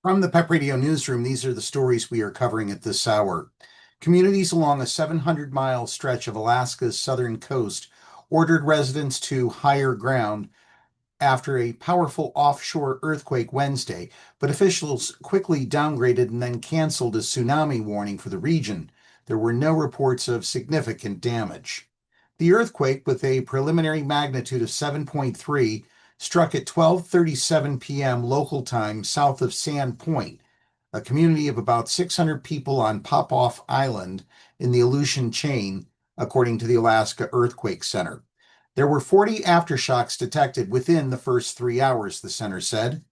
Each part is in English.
From the PEP Radio Newsroom, these are the stories we are covering at this hour. Communities along a 700-mile stretch of Alaska's southern coast ordered residents to higher ground after a powerful offshore earthquake Wednesday, but officials quickly downgraded and then canceled a tsunami warning for the region. There were no reports of significant damage. The earthquake, with a preliminary magnitude of 7.3, struck at 12:37 p.m. local time south of Sand Point, a community of about 600 people on Popoff Island in the Aleutian Chain, according to the Alaska Earthquake Center. There were 40 aftershocks detected within the first 3 hours, the center said.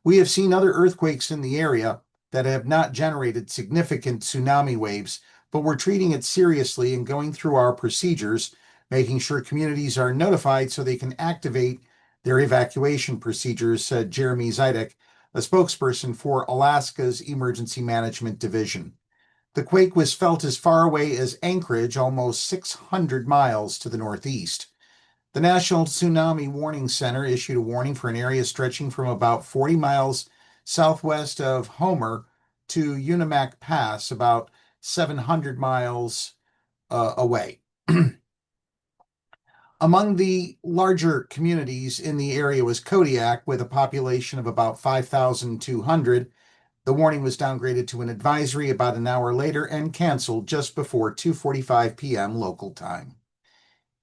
We have seen other earthquakes in the area that have not generated significant tsunami waves, but we're treating it seriously and going through our procedures, making sure communities are notified so they can activate their evacuation procedures, said Jeremy Zidek, a spokesperson for Alaska's Emergency Management Division. The quake was felt as far away as Anchorage, almost 600 miles to the northeast. The National Tsunami Warning Center issued a warning for an area stretching from about 40 miles southwest of Homer to Unimak Pass, about 700 miles away. Among the larger communities in the area was Kodiak, with a population of about 5,200. The warning was downgraded to an advisory about an hour later and canceled just before 2:45 p.m. local time.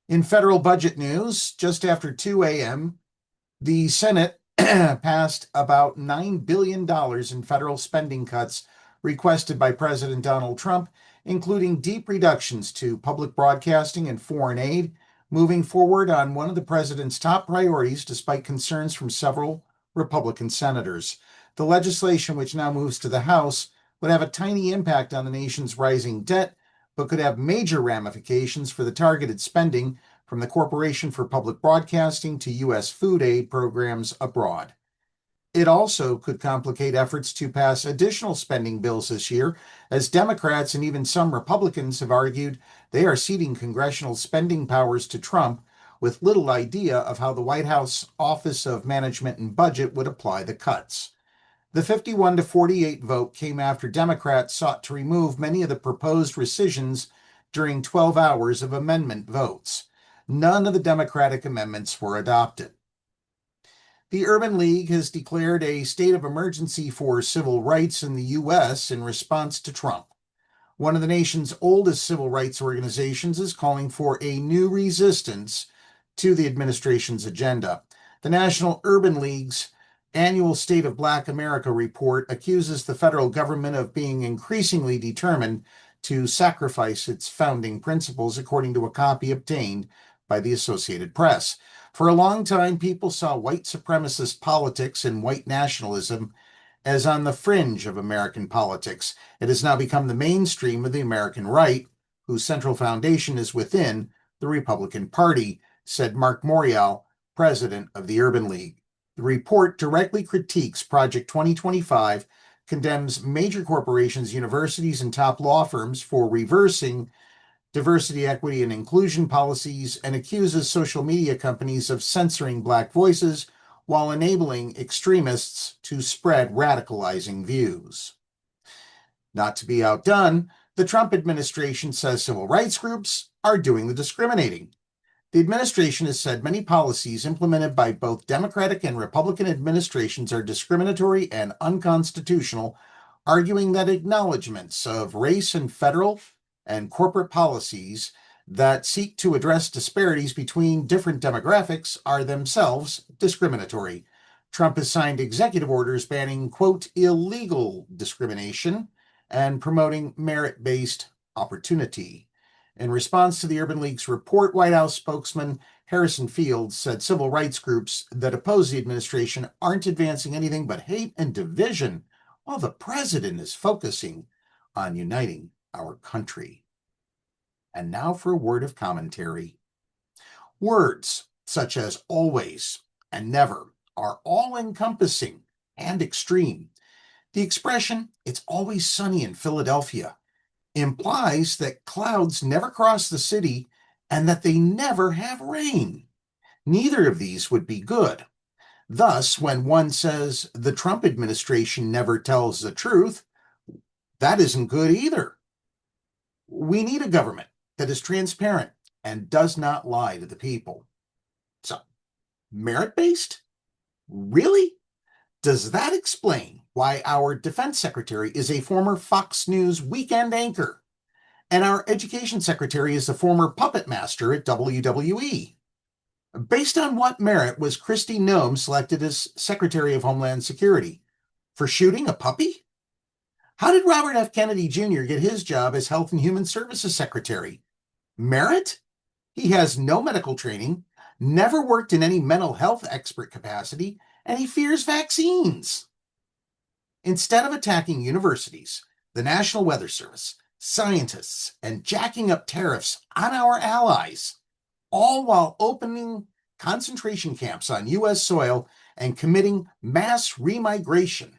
In federal budget news, just after 2 a.m., the Senate passed about $9 billion in federal spending cuts requested by President Donald Trump, including deep reductions to public broadcasting and foreign aid, moving forward on one of the president's top priorities despite concerns from several Republican senators. The legislation, which now moves to the House, would have a tiny impact on the nation's rising debt, but could have major ramifications for the targeted spending from the Corporation for Public Broadcasting to U.S. food aid programs abroad. It also could complicate efforts to pass additional spending bills this year, as Democrats and even some Republicans have argued they are ceding congressional spending powers to Trump, with little idea of how the White House Office of Management and Budget would apply the cuts. The 51-48 vote came after Democrats sought to remove many of the proposed rescissions during 12 hours of amendment votes. None of the Democratic amendments were adopted. The Urban League has declared a state of emergency for civil rights in the U.S. in response to Trump. One of the nation's oldest civil rights organizations is calling for a new resistance to the administration's agenda. The National Urban League's annual State of Black America report accuses the federal government of being increasingly determined to sacrifice its founding principles, according to a copy obtained by the Associated Press. For a long time, people saw white supremacist politics and white nationalism as on the fringe of American politics. It has now become the mainstream of the American right, whose central foundation is within the Republican Party, said Mark Morial, president of the Urban League. The report directly critiques Project 2025, condemns major corporations, universities, and top law firms for reversing diversity, equity, and inclusion policies, and accuses social media companies of censoring Black voices while enabling extremists to spread radicalizing views. Not to be outdone, the Trump administration says civil rights groups are doing the discriminating. The administration has said many policies implemented by both Democratic and Republican administrations are discriminatory and unconstitutional, arguing that acknowledgments of race in federal and corporate policies that seek to address disparities between different demographics are themselves discriminatory. Trump has signed executive orders banning, quote, illegal discrimination and promoting merit-based opportunity. In response to the Urban League's report, White House spokesman Harrison Fields said civil rights groups that oppose the administration aren't advancing anything but hate and division, while the president is focusing on uniting our country. And now for a word of commentary. Words such as always and never are all-encompassing and extreme. The expression, "it's always sunny in Philadelphia," implies that clouds never cross the city and that they never have rain. Neither of these would be good. Thus, when one says the Trump administration never tells the truth, that isn't good either. We need a government that is transparent and does not lie to the people. So, merit-based? Really? Does that explain why our defense secretary is a former Fox News weekend anchor and our education secretary is a former puppet master at WWE? Based on what merit was Kristi Noem selected as Secretary of Homeland Security? For shooting a puppy? How did Robert F. Kennedy Jr. get his job as Health and Human Services Secretary? Merit? He has no medical training, never worked in any mental health expert capacity, and he fears vaccines. Instead of attacking universities, the National Weather Service, scientists, and jacking up tariffs on our allies, all while opening concentration camps on U.S. soil and committing mass remigration,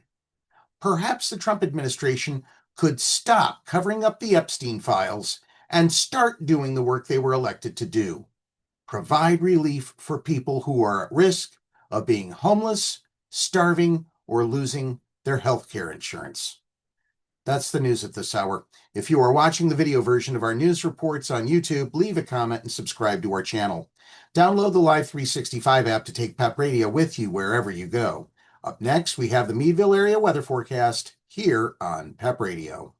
perhaps the Trump administration could stop covering up the Epstein files and start doing the work they were elected to do. Provide relief for people who are at risk of being homeless, starving, or losing their health care insurance. That's the news at this hour. If you are watching the video version of our news reports on YouTube, leave a comment and subscribe to our channel. Download the Live 365 app to take PEP Radio with you wherever you go. Up next, we have the Meadville area weather forecast here on PEP Radio.